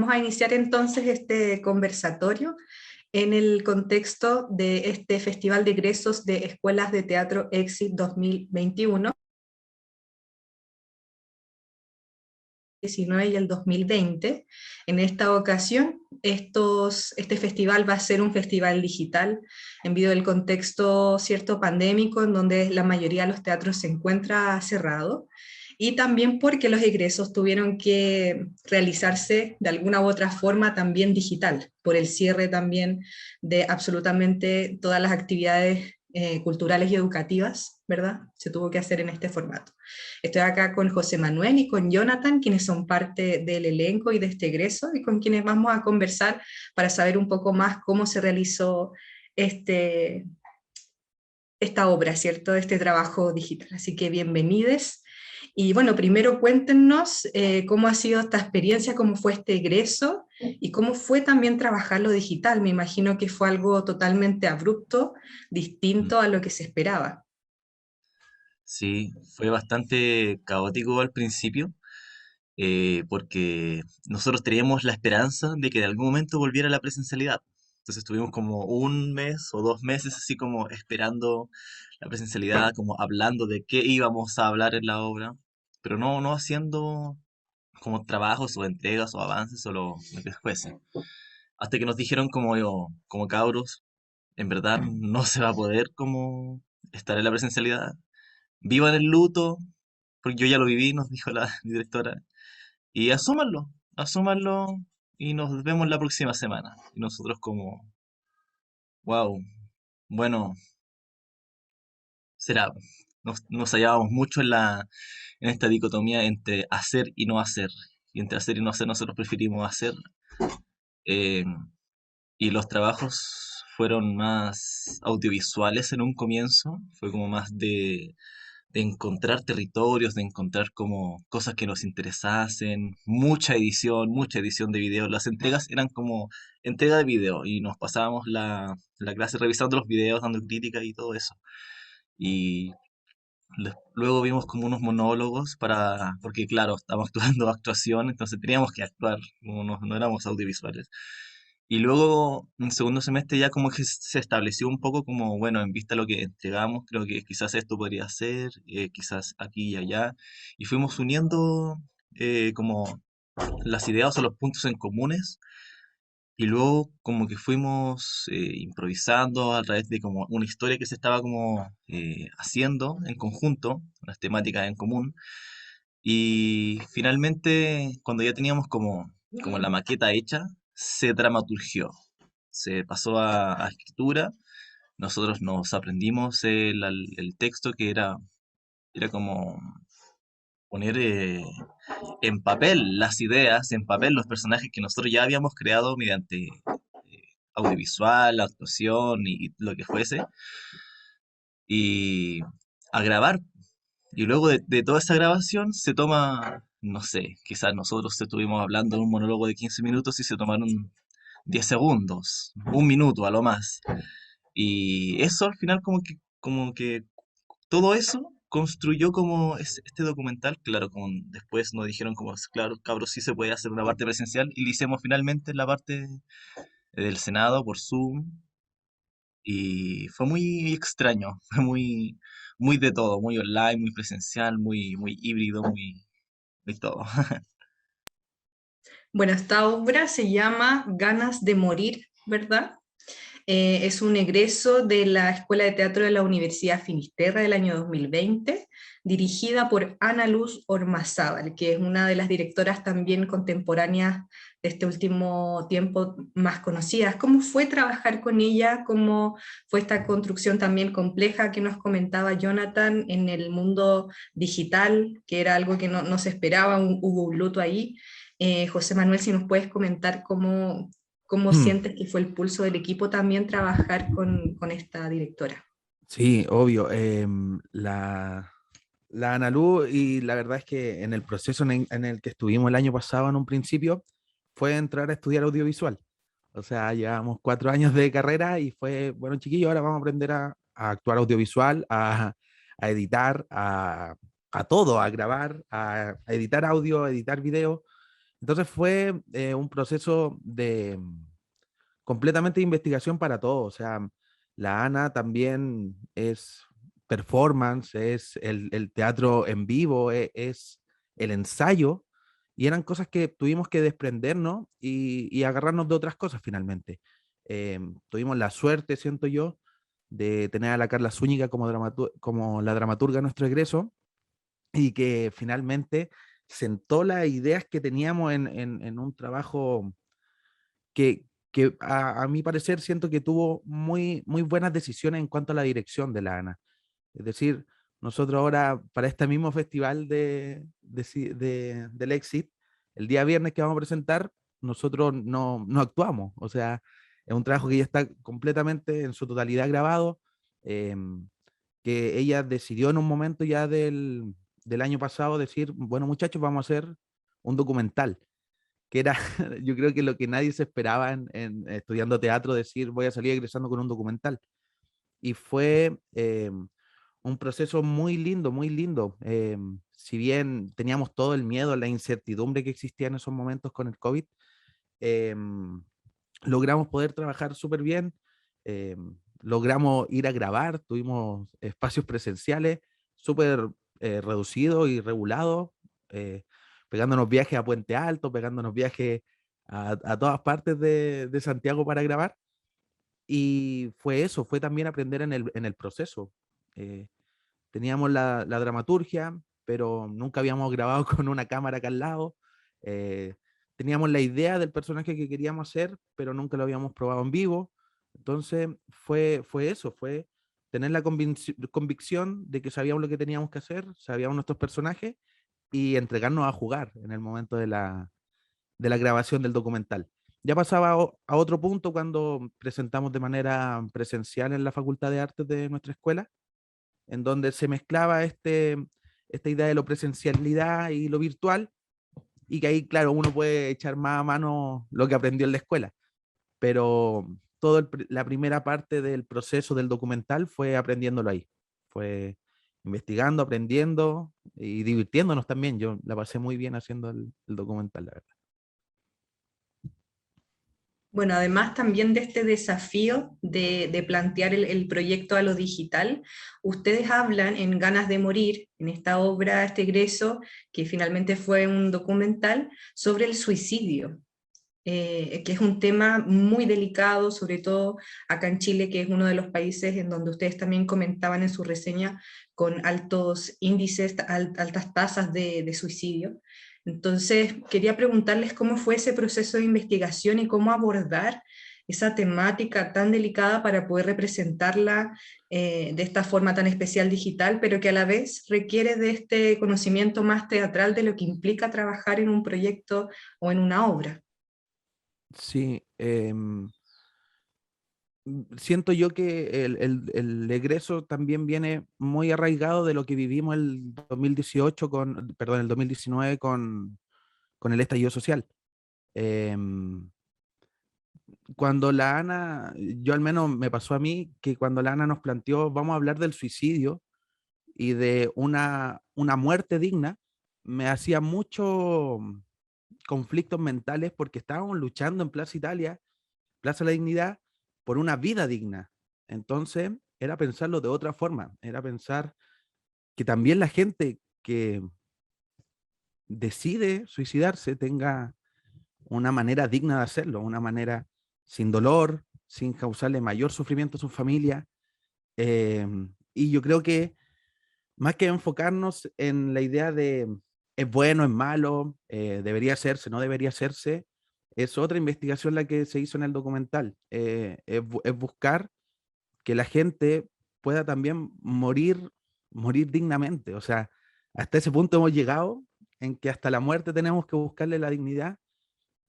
vamos a iniciar entonces este conversatorio en el contexto de este Festival de Egresos de Escuelas de Teatro EXIT 2021, 2019 y el 2020. En esta ocasión, este festival va a ser un festival digital, debido al contexto cierto pandémico, en donde la mayoría de los teatros se encuentra cerrado, y también porque los egresos tuvieron que realizarse de alguna u otra forma también digital, por el cierre también de absolutamente todas las actividades culturales y educativas, ¿verdad? Se tuvo que hacer en este formato. Estoy acá con José Manuel y con Jonathan, quienes son parte del elenco y de este egreso, y con quienes vamos a conversar para saber un poco más cómo se realizó esta obra, ¿cierto? Este trabajo digital. Así que bienvenidos. Y bueno, primero cuéntenos cómo ha sido esta experiencia, cómo fue este egreso y cómo fue también trabajar lo digital. Me imagino que fue algo totalmente abrupto, Mm. distinto a lo que se esperaba. Sí, fue bastante caótico al principio, porque nosotros teníamos la esperanza de que de algún momento volviera la presencialidad. Entonces estuvimos como un mes o 2 meses así como esperando la presencialidad, como hablando de qué íbamos a hablar en la obra, pero no haciendo como trabajos o entregas o avances o lo que fuese. Hasta que nos dijeron como cabros, en verdad no se va a poder como estar en la presencialidad. Vivan el luto, porque yo ya lo viví, nos dijo la directora, y asúmanlo y nos vemos la próxima semana. Y nosotros como, wow, bueno, será. Nos hallábamos mucho en esta dicotomía entre hacer y no hacer. Y entre hacer y no hacer nosotros preferimos hacer. eh, y los trabajos fueron más audiovisuales en un comienzo, fue como más de encontrar territorios, de encontrar como cosas que nos interesasen, mucha edición de video. Las entregas eran como entrega de video y nos pasábamos la clase revisando los videos, dando crítica y todo eso. Y luego vimos como unos monólogos porque claro, estábamos actuando actuación, entonces teníamos que actuar, no éramos audiovisuales. Y luego, en segundo semestre, ya como que se estableció un poco como, bueno, en vista de lo que entregamos, creo que quizás esto podría ser, quizás aquí y allá. Y fuimos uniendo como las ideas o los puntos en comunes. Y luego como que fuimos improvisando a través de como una historia que se estaba como haciendo en conjunto, unas temáticas en común. Y finalmente, cuando ya teníamos como la maqueta hecha, se dramaturgió, se pasó a escritura. Nosotros nos aprendimos el texto que era como poner en papel las ideas, en papel los personajes que nosotros ya habíamos creado mediante audiovisual, actuación y lo que fuese, y a grabar. Y luego de toda esa grabación se toma, no sé, quizás nosotros estuvimos hablando en un monólogo de 15 minutos y se tomaron 10 segundos, un minuto a lo más. Y eso al final como que todo eso construyó como este documental, claro, como después nos dijeron como, claro, cabros, sí se puede hacer una parte presencial y le hicimos finalmente la parte del Senado por Zoom y fue muy extraño, fue muy de todo, muy online, muy presencial, muy híbrido, muy todo. Bueno, esta obra se llama Ganas de Morir, ¿verdad? Es un egreso de la Escuela de Teatro de la Universidad Finisterra del año 2020, dirigida por Ana Luz Ormazábal, que es una de las directoras también contemporáneas de este último tiempo más conocidas. ¿Cómo fue trabajar con ella? ¿Cómo fue esta construcción también compleja que nos comentaba Jonathan en el mundo digital, que era algo que no se esperaba, hubo un luto ahí? José Manuel, si nos puedes comentar cómo Mm. sientes que fue el pulso del equipo también trabajar con esta directora. Sí, obvio. La Analu, y la verdad es que en el proceso en el que estuvimos el año pasado, en un principio, fue entrar a estudiar audiovisual. O sea, llevamos 4 años de carrera y fue, bueno, chiquillos, ahora vamos a aprender a actuar audiovisual, a editar, a todo, a grabar, a editar audio, a editar video. Entonces fue un proceso de completamente de investigación para todos. O sea, la Ana también es performance, es el teatro en vivo, es el ensayo, y eran cosas que tuvimos que desprendernos y agarrarnos de otras cosas finalmente. Tuvimos la suerte, siento yo, de tener a la Carla Zúñiga como, como la dramaturga de nuestro egreso, y que finalmente sentó las ideas que teníamos en un trabajo que a mi parecer siento que tuvo muy buenas decisiones en cuanto a la dirección de la ANA. Es decir, nosotros ahora para este mismo festival del Exit, el día viernes que vamos a presentar, nosotros no actuamos. O sea, es un trabajo que ya está completamente en su totalidad grabado, eh, que ella decidió en un momento ya del año pasado decir, bueno muchachos, vamos a hacer un documental que era, yo creo que lo que nadie se esperaba en estudiando teatro, decir voy a salir egresando con un documental. Y fue un proceso muy lindo, muy lindo. Si bien teníamos todo el miedo, la incertidumbre que existía en esos momentos con el COVID, eh, logramos poder trabajar súper bien, eh, logramos ir a grabar, tuvimos espacios presenciales súper reducidos y regulados, eh, pegándonos viajes a Puente Alto, pegándonos viajes a todas partes de Santiago para grabar. Y fue eso, fue también aprender en el proceso. Eh, Teníamos la dramaturgia, pero nunca habíamos grabado con una cámara acá al lado. Eh, Teníamos la idea del personaje que queríamos hacer, pero nunca lo habíamos probado en vivo. Entonces fue eso, fue tener la convicción de que sabíamos lo que teníamos que hacer, sabíamos nuestros personajes y entregarnos a jugar en el momento de la grabación del documental. Ya pasaba a otro punto cuando presentamos de manera presencial en la Facultad de Artes de nuestra escuela, en donde se mezclaba esta idea de lo presencialidad y lo virtual, y que ahí, claro, uno puede echar más a mano lo que aprendió en la escuela, pero toda la primera parte del proceso del documental fue aprendiéndolo ahí, fue investigando, aprendiendo y divirtiéndonos también. Yo la pasé muy bien haciendo el documental, la verdad. Bueno, además también de este desafío de plantear el proyecto a lo digital, ustedes hablan en Ganas de Morir, en esta obra, este egreso, que finalmente fue un documental, sobre el suicidio, que es un tema muy delicado, sobre todo acá en Chile, que es uno de los países en donde ustedes también comentaban en su reseña, con altos índices, altas tasas de suicidio. Entonces, quería preguntarles cómo fue ese proceso de investigación y cómo abordar esa temática tan delicada para poder representarla de esta forma tan especial digital, pero que a la vez requiere de este conocimiento más teatral de lo que implica trabajar en un proyecto o en una obra. Sí, siento yo que el egreso también viene muy arraigado de lo que vivimos el 2018 perdón, el 2019 con el estallido social. Em, Cuando la Ana, yo al menos me pasó a mí que cuando la Ana nos planteó, vamos a hablar del suicidio y de una muerte digna, me hacía mucho conflictos mentales porque estábamos luchando en Plaza Italia, Plaza de la Dignidad, por una vida digna. Entonces, era pensarlo de otra forma, era pensar que también la gente que decide suicidarse tenga una manera digna de hacerlo, una manera sin dolor, sin causarle mayor sufrimiento a su familia. Eh, y yo creo que más que enfocarnos en la idea de es bueno, es malo, debería hacerse, no debería hacerse, es otra investigación la que se hizo en el documental. Es buscar que la gente pueda también morir dignamente. O sea, hasta ese punto hemos llegado en que hasta la muerte tenemos que buscarle la dignidad,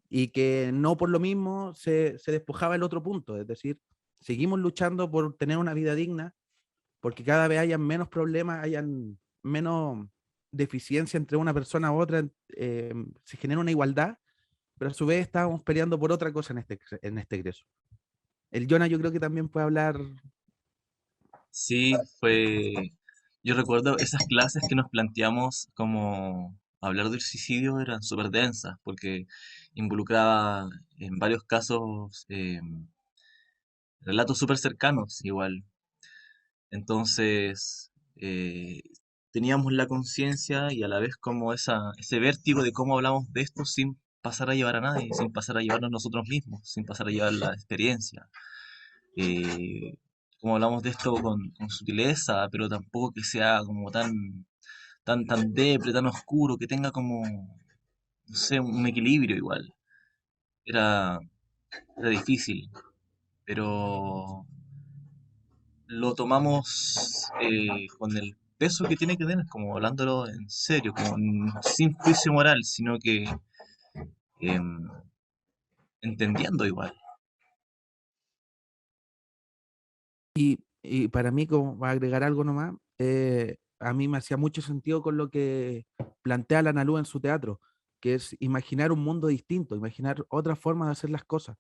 y que no por lo mismo se despojaba el otro punto. Es decir, seguimos luchando por tener una vida digna, porque cada vez hayan menos problemas, hayan menos deficiencia entre una persona u otra, se genera una igualdad, pero a su vez estábamos peleando por otra cosa en este egreso. El Jonah yo creo que también puede hablar. Sí, fue... Yo recuerdo esas clases que nos planteamos como hablar del suicidio eran súper densas, porque involucraba en varios casos relatos súper cercanos igual. Entonces, teníamos la conciencia y a la vez como ese vértigo de cómo hablamos de esto sin pasar a llevar a nadie, sin pasar a llevarnos nosotros mismos, sin pasar a llevar la experiencia. Eh, Cómo hablamos de esto con sutileza, pero tampoco que sea como tan depre, tan oscuro, que tenga como, no sé, un equilibrio igual. Era, era difícil, pero lo tomamos con el peso que tiene que tener, como hablándolo en serio, como sin juicio moral, sino que em, entendiendo igual. Y para mí, como va a agregar algo nomás, a mí me hacía mucho sentido con lo que plantea la Analu en su teatro, que es imaginar un mundo distinto, imaginar otra forma de hacer las cosas.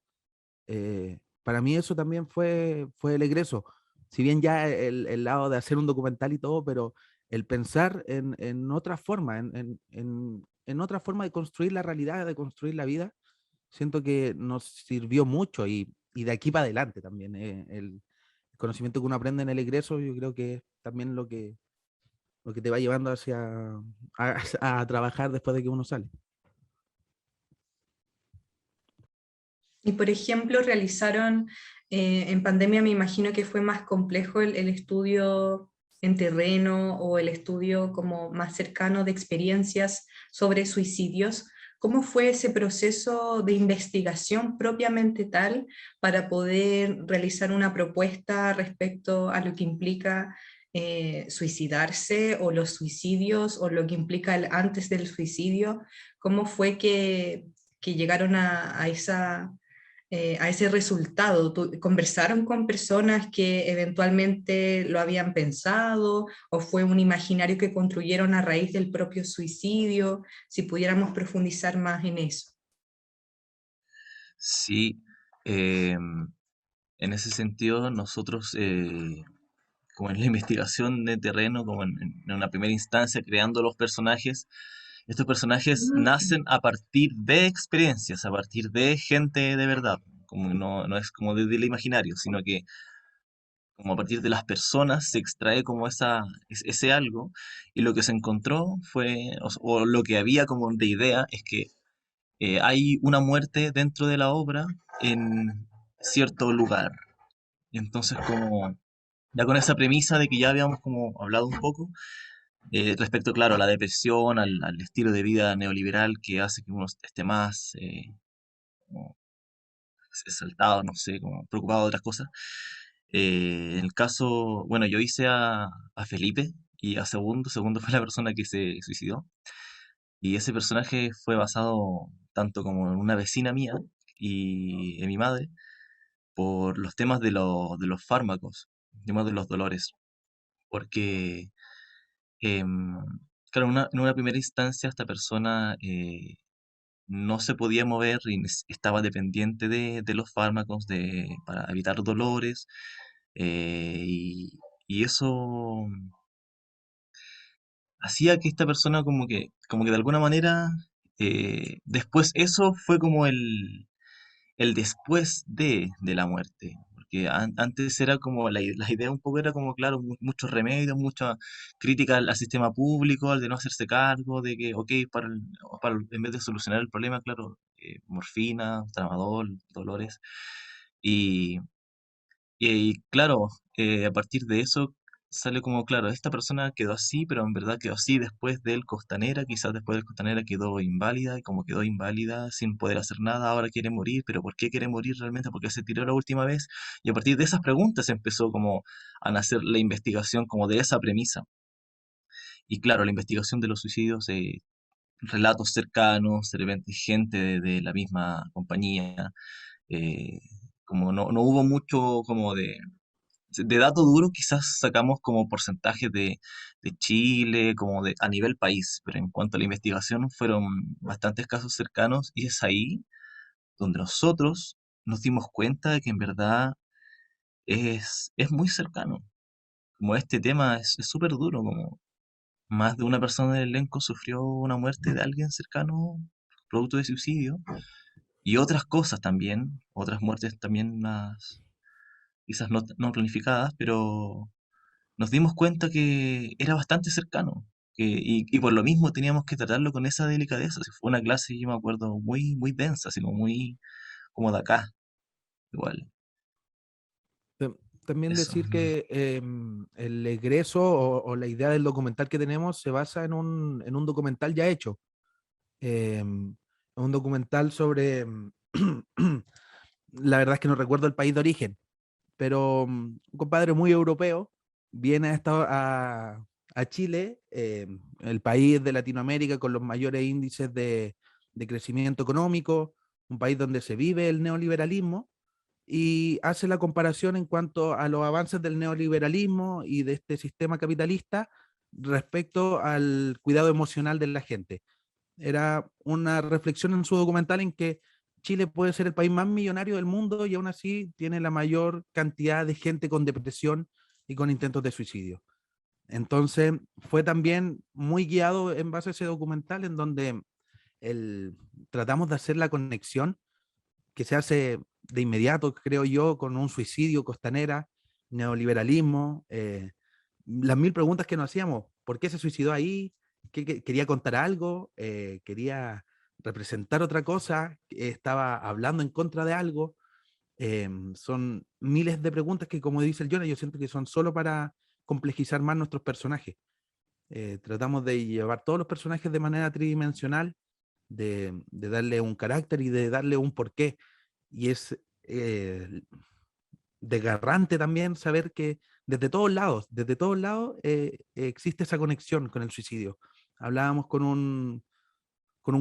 Para mí eso también fue el egreso. Si bien ya el lado de hacer un documental y todo, pero el pensar en otra forma, en otra forma de construir la realidad, de construir la vida, siento que nos sirvió mucho y de aquí para adelante también. El conocimiento que uno aprende en el egreso, yo creo que es también lo que te va llevando a trabajar después de que uno sale. Y por ejemplo, realizaron, en pandemia me imagino que fue más complejo el estudio en terreno o el estudio como más cercano de experiencias sobre suicidios. ¿Cómo fue ese proceso de investigación propiamente tal para poder realizar una propuesta respecto a lo que implica suicidarse o los suicidios o lo que implica el antes del suicidio? ¿Cómo fue que llegaron a ese resultado? ¿Conversaron con personas que eventualmente lo habían pensado o fue un imaginario que construyeron a raíz del propio suicidio? Si pudiéramos profundizar más en eso. Sí, em, en ese sentido nosotros, como en la investigación de terreno, como en una primera instancia, creando los personajes, estos personajes nacen a partir de experiencias, a partir de gente de verdad, como no es como desde el imaginario, sino que como a partir de las personas se extrae como ese algo, y lo que se encontró fue, o lo que había como de idea, es que hay una muerte dentro de la obra en cierto lugar. Y entonces como ya con esa premisa de que ya habíamos como hablado un poco, respecto, claro, a la depresión, al estilo de vida neoliberal que hace que uno esté más como exaltado, no sé, como preocupado de otras cosas. En el caso, bueno, yo hice a Felipe y a Segundo. Segundo fue la persona que se suicidó. Y ese personaje fue basado tanto como en una vecina mía y en mi madre por los temas de los fármacos, temas de los dolores. Porque, em, claro, en una primera instancia esta persona no se podía mover y estaba dependiente de los fármacos para evitar dolores. Y eso hacía que esta persona como que de alguna manera, después eso fue como el después de la muerte. Porque antes era como la idea un poco era como, claro, muchos remedios, mucha crítica al sistema público, al de no hacerse cargo, de que, ok, en vez de solucionar el problema, claro, morfina, tramadol, dolores. Y, y claro, a partir de eso sale como, claro, esta persona quedó así, pero en verdad quedó así después del Costanera, quizás después del Costanera quedó inválida, y como quedó inválida sin poder hacer nada, ahora quiere morir, pero ¿por qué quiere morir realmente? ¿Por qué se tiró la última vez? Y a partir de esas preguntas empezó como a nacer la investigación como de esa premisa. Y claro, la investigación de los suicidios, relatos cercanos, de repente gente de la misma compañía, eh, como no hubo mucho como de dato duro, quizás sacamos como porcentajes de Chile, como a nivel país, pero en cuanto a la investigación fueron bastantes casos cercanos y es ahí donde nosotros nos dimos cuenta de que en verdad es muy cercano. Como este tema es súper duro, como más de una persona del elenco sufrió una muerte de alguien cercano producto de suicidio y otras cosas también, otras muertes también más, quizás no planificadas, pero nos dimos cuenta que era bastante cercano. Y por lo mismo teníamos que tratarlo con esa delicadeza. Si fue una clase, yo me acuerdo, muy, muy densa, así como muy como de acá, igual. Tam- También Eso. decir que el egreso o la idea del documental que tenemos se basa en un documental ya hecho. Un documental sobre, la verdad es que no recuerdo el país de origen, pero un compadre muy europeo viene a Chile, el país de Latinoamérica con los mayores índices de crecimiento económico, un país donde se vive el neoliberalismo y hace la comparación en cuanto a los avances del neoliberalismo y de este sistema capitalista respecto al cuidado emocional de la gente. Era una reflexión en su documental en que Chile puede ser el país más millonario del mundo y aún así tiene la mayor cantidad de gente con depresión y con intentos de suicidio. Entonces fue también muy guiado en base a ese documental en donde tratamos de hacer la conexión que se hace de inmediato, creo yo, con un suicidio, Costanera, neoliberalismo, las mil preguntas que nos hacíamos. ¿Por qué se suicidó ahí? Quería contar algo? ¿Quería representar otra cosa? ¿Estaba hablando en contra de algo? Son miles de preguntas que, como dice el Jonah, yo siento que son solo para complejizar más nuestros personajes. Tratamos de llevar todos los personajes de manera tridimensional, de darle un carácter y de darle un porqué. Y es desgarrante también saber que desde todos lados existe esa conexión con el suicidio. Hablábamos con un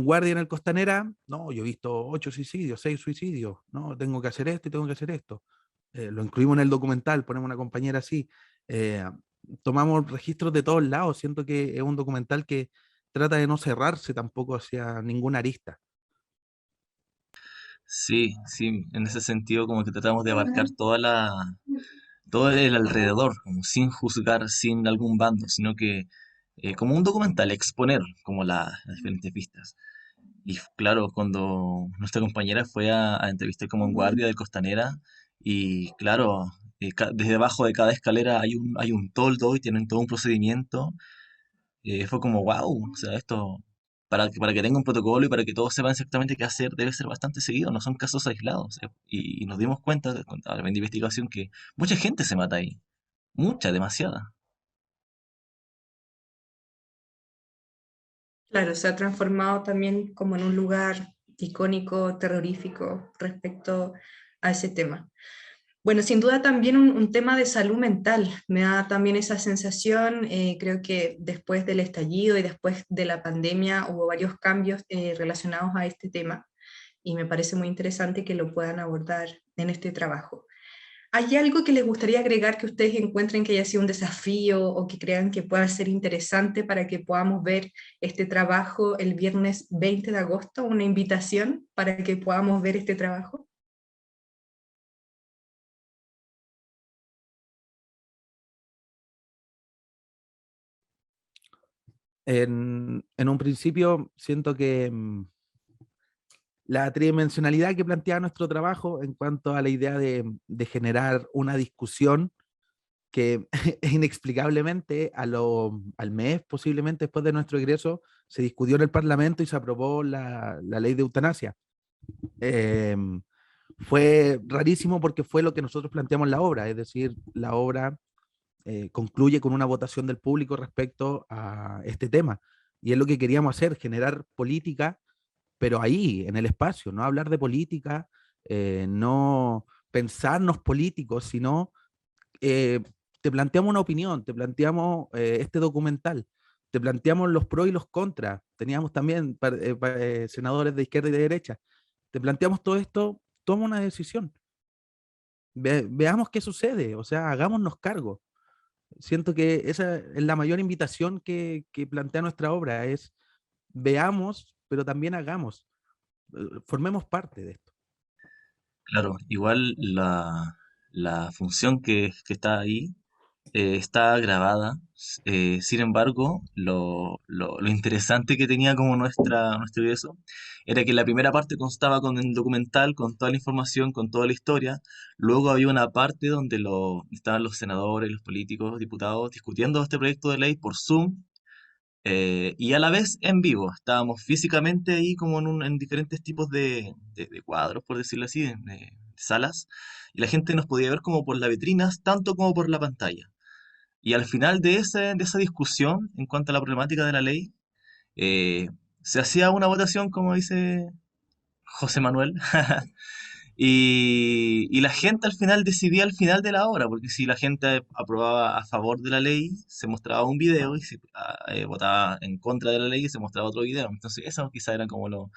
guardia en el Costanera, no, yo he visto 8 suicidios, 6 suicidios, no, tengo que hacer esto y tengo que hacer esto. Lo incluimos en el documental, ponemos una compañera así. Eh, Tomamos registros de todos lados, siento que es un documental que trata de no cerrarse tampoco hacia ninguna arista. Sí, sí, en ese sentido como que tratamos de abarcar todo el alrededor, como sin juzgar, sin algún bando, sino que como un documental, exponer como las diferentes vistas. Y claro, cuando nuestra compañera fue a entrevistar como un guardia de Costanera, y claro, desde abajo de cada escalera hay un toldo y tienen todo un procedimiento, fue como, wow, o sea, esto, para que tenga un protocolo y para que todos sepan exactamente qué hacer, debe ser bastante seguido, no son casos aislados. Y nos dimos cuenta, con la investigación, que mucha gente se mata ahí, mucha, demasiada. Claro, se ha transformado también como en un lugar icónico, terrorífico respecto a ese tema. Bueno, sin duda también un tema de salud mental. Me da también esa sensación. Creo que después del estallido y después de la pandemia hubo varios cambios relacionados a este tema y me parece muy interesante que lo puedan abordar en este trabajo. ¿Hay algo que les gustaría agregar que ustedes encuentren que haya sido un desafío o que crean que pueda ser interesante para que podamos ver este trabajo el viernes 20 de agosto? Una invitación para que podamos ver este trabajo. En un principio siento que la tridimensionalidad que plantea nuestro trabajo en cuanto a la idea de generar una discusión que inexplicablemente al mes, posiblemente después de nuestro egreso, se discutió en el Parlamento y se aprobó la ley de eutanasia. Eh, Fue rarísimo porque fue lo que nosotros planteamos en la obra, es decir, la obra concluye con una votación del público respecto a este tema. Y es lo que queríamos hacer, generar política, pero ahí, en el espacio, no hablar de política, no pensarnos políticos, sino eh, te planteamos una opinión, te planteamos este documental, te planteamos los pros y los contras, teníamos también senadores de izquierda y de derecha, te planteamos todo esto, toma una decisión, veamos qué sucede, o sea, hagámonos cargo. Siento que esa es la mayor invitación que plantea nuestra obra, es veamos, pero también hagamos, formemos parte de esto. Claro, igual la función que está ahí está grabada. Sin embargo, lo interesante que tenía como nuestro eso era que la primera parte constaba con el documental, con toda la información, con toda la historia. Luego había una parte donde estaban los senadores, los políticos, diputados discutiendo este proyecto de ley por Zoom. Y a la vez en vivo, estábamos físicamente ahí como en diferentes tipos de cuadros, por decirlo así, de salas, y la gente nos podía ver como por las vitrinas, tanto como por la pantalla. Y al final de esa discusión en cuanto a la problemática de la ley, eh, se hacía una votación, como dice José Manuel, y la gente al final decidía al final de la obra, porque si la gente aprobaba a favor de la ley, se mostraba un video, y si votaba en contra de la ley, se mostraba otro video. Entonces eso quizá era como lo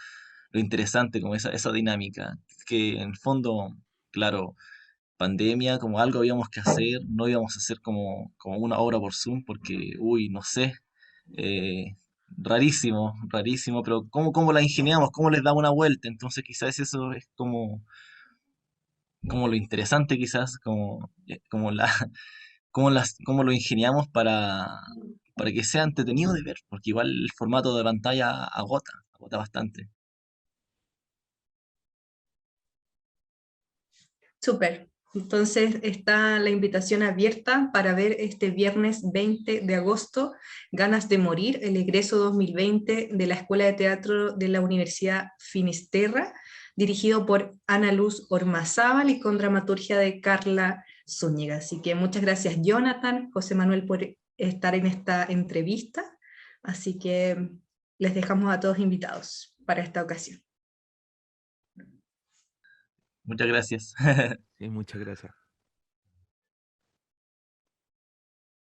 interesante, como esa dinámica, que en el fondo, claro, pandemia, como algo habíamos que hacer, no íbamos a hacer como una obra por Zoom, porque, uy, no sé, eh, rarísimo, rarísimo, pero ¿cómo la ingeniamos? ¿Cómo les damos una vuelta? Entonces quizás eso es como lo interesante quizás, cómo lo ingeniamos para que sea entretenido de ver, porque igual el formato de pantalla agota bastante. Súper. Entonces está la invitación abierta para ver este viernes 20 de agosto, Ganas de Morir, el egreso 2020 de la Escuela de Teatro de la Universidad Finisterra, dirigido por Ana Luz Ormazábal y con dramaturgia de Carla Zúñiga. Así que muchas gracias, Jonathan, José Manuel, por estar en esta entrevista. Así que les dejamos a todos invitados para esta ocasión. Muchas gracias. Sí, muchas gracias.